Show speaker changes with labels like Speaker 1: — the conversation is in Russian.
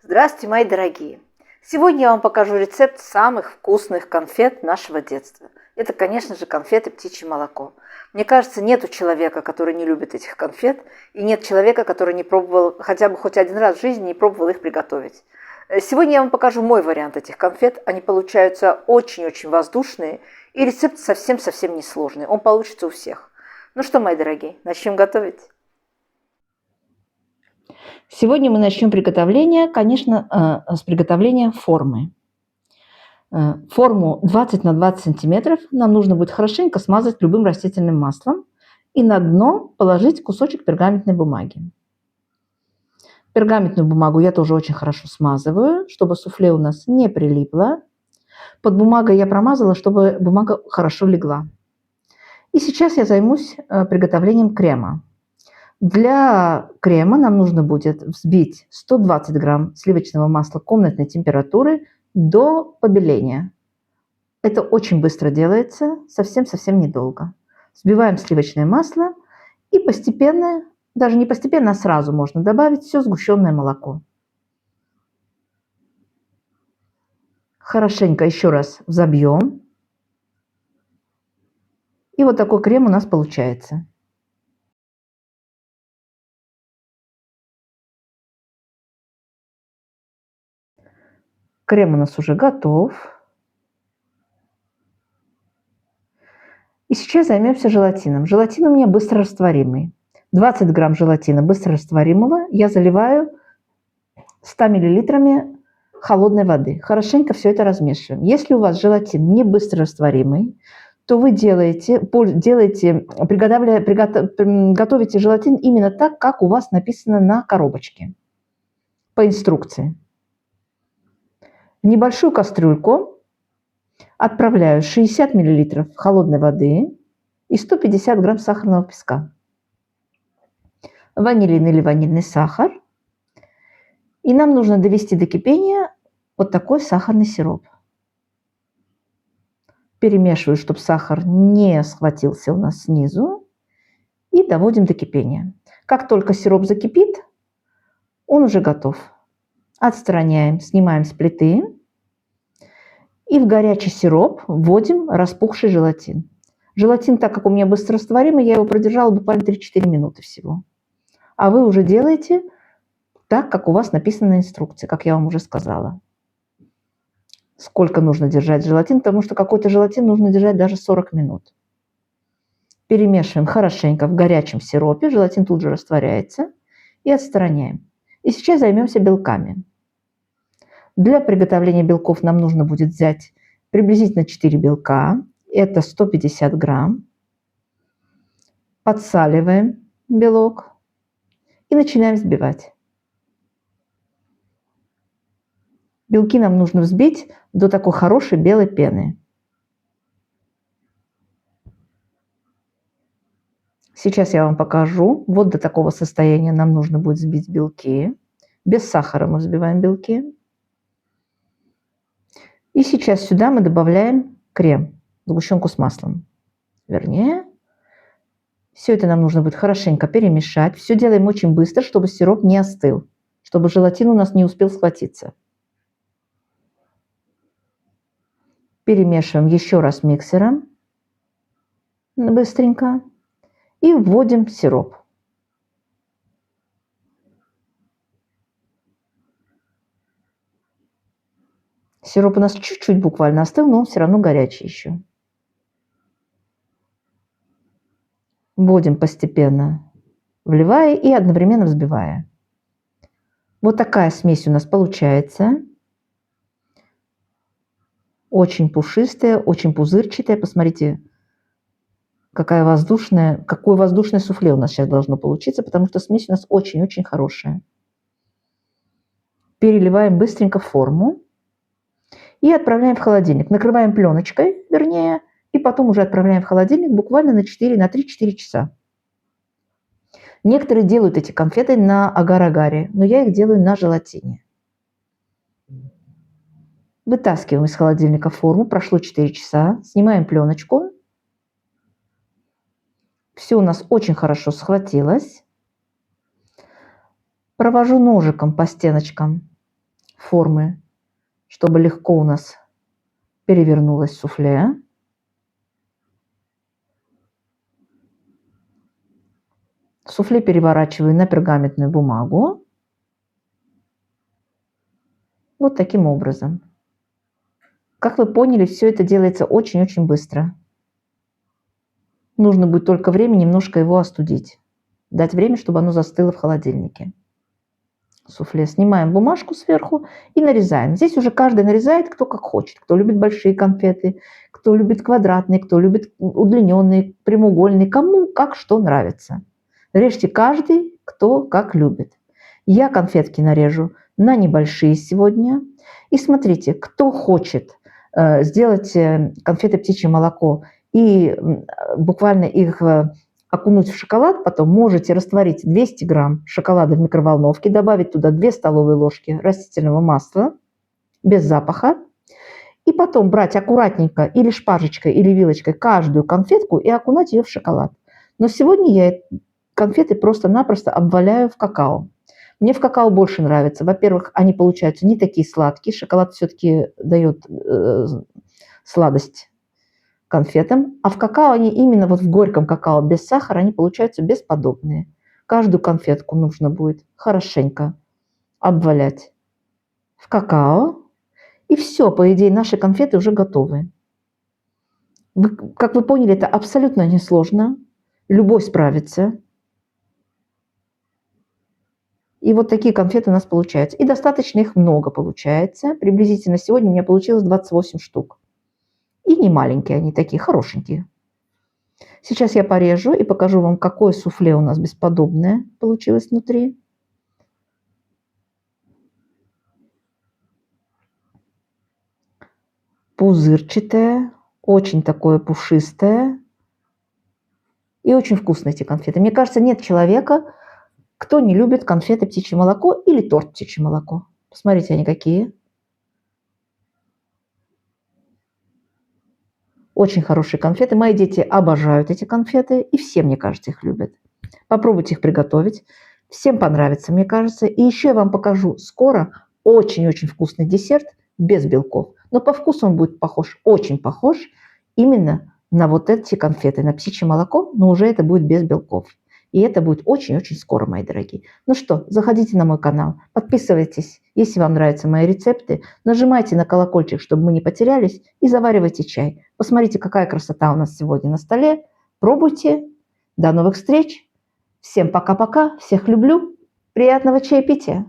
Speaker 1: Здравствуйте, мои дорогие! Сегодня я вам покажу рецепт самых вкусных конфет нашего детства. Это, конечно же, конфеты «Птичье молоко». Мне кажется, нет человека, который не любит этих конфет, и нет человека, который не пробовал хотя бы хоть один раз в жизни не пробовал их приготовить. Сегодня я вам покажу мой вариант этих конфет. Они получаются очень-очень воздушные, и рецепт совсем-совсем несложный. Он получится у всех. Ну что, мои дорогие, начнем готовить?
Speaker 2: Сегодня мы начнем приготовление, конечно, с приготовления формы. Форму 20 на 20 сантиметров нам нужно будет хорошенько смазать любым растительным маслом и на дно положить кусочек пергаментной бумаги. Пергаментную бумагу я тоже очень хорошо смазываю, чтобы суфле у нас не прилипло. Под бумагой я промазала, чтобы бумага хорошо легла. И сейчас я займусь приготовлением крема. Для крема нам нужно будет взбить 120 грамм сливочного масла комнатной температуры до побеления. Это очень быстро делается, совсем-совсем недолго. Взбиваем сливочное масло и постепенно, даже не постепенно, а сразу можно добавить все сгущенное молоко. Хорошенько еще раз взобьем. И вот такой крем у нас получается. Крем у нас уже готов. И сейчас займемся желатином. Желатин у меня быстрорастворимый. 20 грамм желатина быстрорастворимого я заливаю 100 миллилитрами холодной воды. Хорошенько все это размешиваем. Если у вас желатин не быстрорастворимый, то вы готовите желатин именно так, как у вас написано на коробочке, по инструкции. В небольшую кастрюльку отправляю 60 мл холодной воды и 150 грамм сахарного песка. Ванилин или ванильный сахар. И нам нужно довести до кипения вот такой сахарный сироп. Перемешиваю, чтобы сахар не схватился у нас снизу. И доводим до кипения. Как только сироп закипит, он уже готов. Отстраняем, снимаем с плиты. И в горячий сироп вводим распухший желатин. Желатин, так как у меня быстрорастворимый, я его продержала буквально 3-4 минуты всего. А вы уже делаете так, как у вас написано на инструкции, как я вам уже сказала. Сколько нужно держать желатин, потому что какой-то желатин нужно держать даже 40 минут. Перемешиваем хорошенько в горячем сиропе, желатин тут же растворяется, и отстраняем. И сейчас займемся белками. Для приготовления белков нам нужно будет взять приблизительно 4 белка, это 150 грамм. Подсаливаем белок и начинаем взбивать. Белки нам нужно взбить до такой хорошей белой пены. Сейчас я вам покажу. Вот до такого состояния нам нужно будет взбить белки. Без сахара мы взбиваем белки. И сейчас сюда мы добавляем крем, сгущенку с маслом. Вернее, все это нам нужно будет хорошенько перемешать. Все делаем очень быстро, чтобы сироп не остыл, чтобы желатин у нас не успел схватиться. Перемешиваем еще раз миксером быстренько и вводим сироп. Сироп у нас чуть-чуть буквально остыл, но он все равно горячий еще. Вводим постепенно, вливая и одновременно взбивая. Вот такая смесь у нас получается. Очень пушистая, очень пузырчатая. Посмотрите, какое воздушное суфле у нас сейчас должно получиться, потому что смесь у нас очень-очень хорошая. Переливаем быстренько в форму и отправляем в холодильник. Накрываем пленочкой, вернее, и потом уже отправляем в холодильник буквально на 3-4 часа. Некоторые делают эти конфеты на агар-агаре, но я их делаю на желатине. Вытаскиваем из холодильника форму, прошло 4 часа, снимаем пленочку. Все у нас очень хорошо схватилось. Провожу ножиком по стеночкам формы, чтобы легко у нас перевернулось суфле. Суфле переворачиваю на пергаментную бумагу. Вот таким образом. Как вы поняли, все это делается очень-очень быстро. Нужно будет только время немножко его остудить. Дать время, чтобы оно застыло в холодильнике. Суфле снимаем бумажку сверху и нарезаем. Здесь уже каждый нарезает, кто как хочет. Кто любит большие конфеты, кто любит квадратные, кто любит удлиненные, прямоугольные. Кому как что нравится. Режьте каждый, кто как любит. Я конфетки нарежу на небольшие сегодня. И смотрите, кто хочет сделать конфеты птичье молоко и буквально их окунуть в шоколад, потом можете растворить 200 грамм шоколада в микроволновке, добавить туда 2 столовые ложки растительного масла без запаха, и потом брать аккуратненько или шпажечкой, или вилочкой каждую конфетку и окунать ее в шоколад. Но сегодня я конфеты просто-напросто обваляю в какао. Мне в какао больше нравится. Во-первых, они получаются не такие сладкие. Шоколад все-таки дает сладость конфетам. А в какао они именно вот в горьком какао без сахара, они получаются бесподобные. Каждую конфетку нужно будет хорошенько обвалять в какао. И все, по идее, наши конфеты уже готовы. Как вы поняли, это абсолютно несложно. Любой справится. И вот такие конфеты у нас получаются. И достаточно их много получается. Приблизительно сегодня у меня получилось 28 штук. И не маленькие они такие, хорошенькие. Сейчас я порежу и покажу вам, какое суфле у нас бесподобное получилось внутри. Пузырчатое, очень такое пушистое. И очень вкусные эти конфеты. Мне кажется, нет человека, кто не любит конфеты птичье молоко или торт птичье молоко. Посмотрите, они какие. Очень хорошие конфеты. Мои дети обожают эти конфеты. И все, мне кажется, их любят. Попробуйте их приготовить. Всем понравится, мне кажется. И еще я вам покажу скоро очень-очень вкусный десерт без белков. Но по вкусу он будет похож, очень похож именно на вот эти конфеты, на птичье молоко, но уже это будет без белков. И это будет очень-очень скоро, мои дорогие. Ну что, заходите на мой канал, подписывайтесь, если вам нравятся мои рецепты, нажимайте на колокольчик, чтобы мы не потерялись, и заваривайте чай. Посмотрите, какая красота у нас сегодня на столе. Пробуйте. До новых встреч. Всем пока-пока. Всех люблю. Приятного чаепития.